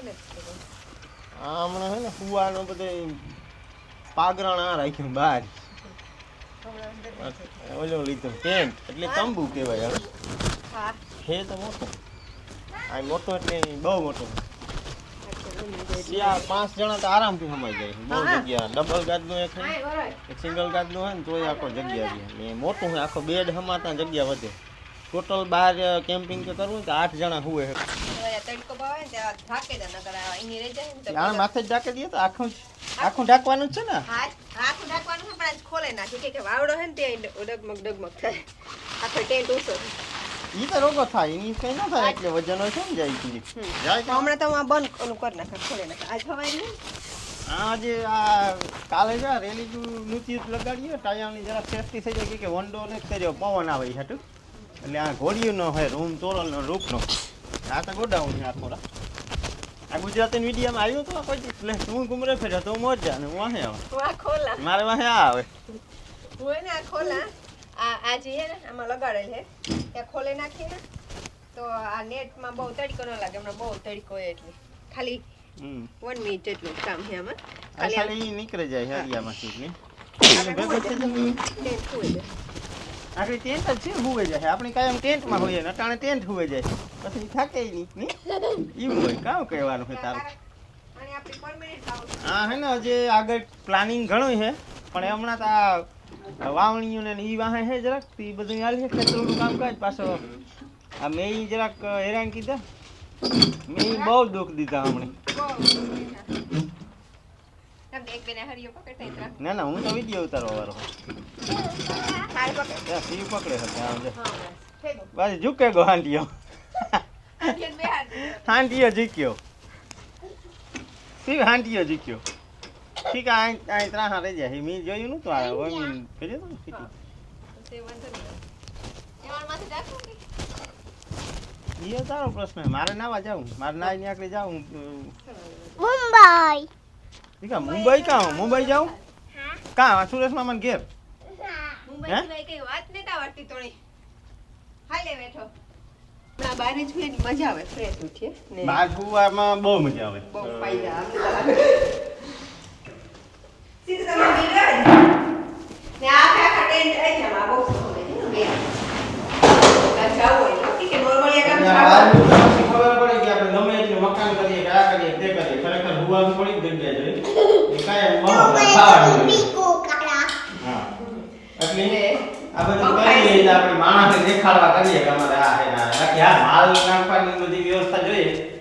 હમણાં હે ને કુવાનો બધે પાગરાણા રાખ્યું બહાર ઓલો લીધું ટેન્ટ એટલે તંબુ કહેવાય હવે હે તો મોટો આ મોટો એટલે બહુ મોટો 5 જણા તો આરામથી સમાઈ જાય બહુ જગ્યા ડબલ ગાદનું એક સિંગલ ગાદનું હોય ને તોય આખો જગ્યા રહે ને મોટું હોય આખો બેડ હમાતા જગ્યા વધે ટોટલ બહાર કેમ્પિંગ કે કરવું તો 8 જણા હુએ માથે જ ઢાંકી દઈએ તો આખું ઢાંકવાનું જ છે ને આખું ઢાંકવાનું છે પણ ખોલે નાખી કે વાવડો હે ને તે ડગમગ થાય આખો ટેન્ટ ઊંચો ઈ તો રોગો થાય ઈ કઈ ન થાય એટલે વજન હોય છે ને જાય હમણાં તો આ બંધ ઓલું કરી નાખે ખોલે નાખે આજ હવાય નહીં આજે આ કાલે જ રેલી નૃત્ય લગાડીએ ટાયાની જરા સેફટી થઈ જાય કે વંડો ને કર્યો પવન આવે એ હાટું એટલે આ ઘોડિયુંનો હોય રૂમ તોરલનો રૂપનો આ તો ગોડાઉન છે આખો આ ગુજરાતી મીડિયામાં આવ્યો તો કોઈ એટલે તું ગુમરે ફેર્યો તો મોજા ને વાહે આવે ખોલા મારે વાહે આવે હોય ને આ ખોલા આ જે હે ને આમાં લગાડેલ હે ત્યાં ખોલે નાખીએ ને તો આ નેટમાં બહુ તડકો ન લાગે હમણાં બહુ તડકો હોય એટલે ખાલી 1 મિનિટ જેટલું કામ છે આમાં ખાલી નીકળી જાય હરિયામાંથી આખી ટેન્ટ જ છે હુવે જાય આપણે કાયમ ટેન્ટમાં હોઈએ ને અટાણે ટેન્ટ હુવે જાય પછી થાકે નહીં એવું હોય કામ કહેવાનું છે તારું હા હે ને હજી આગળ પ્લાનિંગ ઘણું છે પણ હમણાં તો આ વાવણીઓ ને ઈ વાહે છે જરાક એ બધું હાલ છે ખેતરોનું કામકાજ પાછો આ મેં જરાક હેરાન કીધા મેં બહુ દુઃખ દીધા હમણાં ના ના હું તો વિડીયો ઉતારવા વાળો શિવ પકડે બસ ઝૂકે ગો હાંડિયો હાંડિયો ઝૂક્યો શિવ હાંડિયો ઝૂક્યો ઠીક આ ત્રાહા રહી જાય મેં જોયું નતું આ વમીન કર્યો તો એ તારો પ્રશ્ન મારે નાવા જાઉં મારે નાઈ નીકળી જાઉં મુંબઈ મુંબઈ કાં મુંબઈ જાઉં કાં સુરેશ મામા ઘેર મુંબઈ કઈ વાત નતા આવડતી તોણી હાલે બેઠો ના બહાર જ ભેની મજા આવે ફ્રેશ ઉઠીએ ને બહાર ફુવામાં બહુ મજા આવે બહુ ફાયદા આવે સીધા તમે મિલર ને આ આખા ટેન્ટ આઈ જમા બહુ સમય છે ને બે જાવ હોય કે નોર્મલી કામ ખબર પડે કે આપણે ગમે એટલું મકાન કરીએ કે આ કરીએ તે કરીએ ખરેખર હુવાનું પડી જગ્યા જોઈએ એ કાયમ બહુ ખાવાનું હા એટલે આ બધું કરીએ તો આપણે માણસને દેખાડવા કરીએ કે અમારે આ હે ના બાકી આ માલ નાખવાની બધી વ્યવસ્થા જોઈએ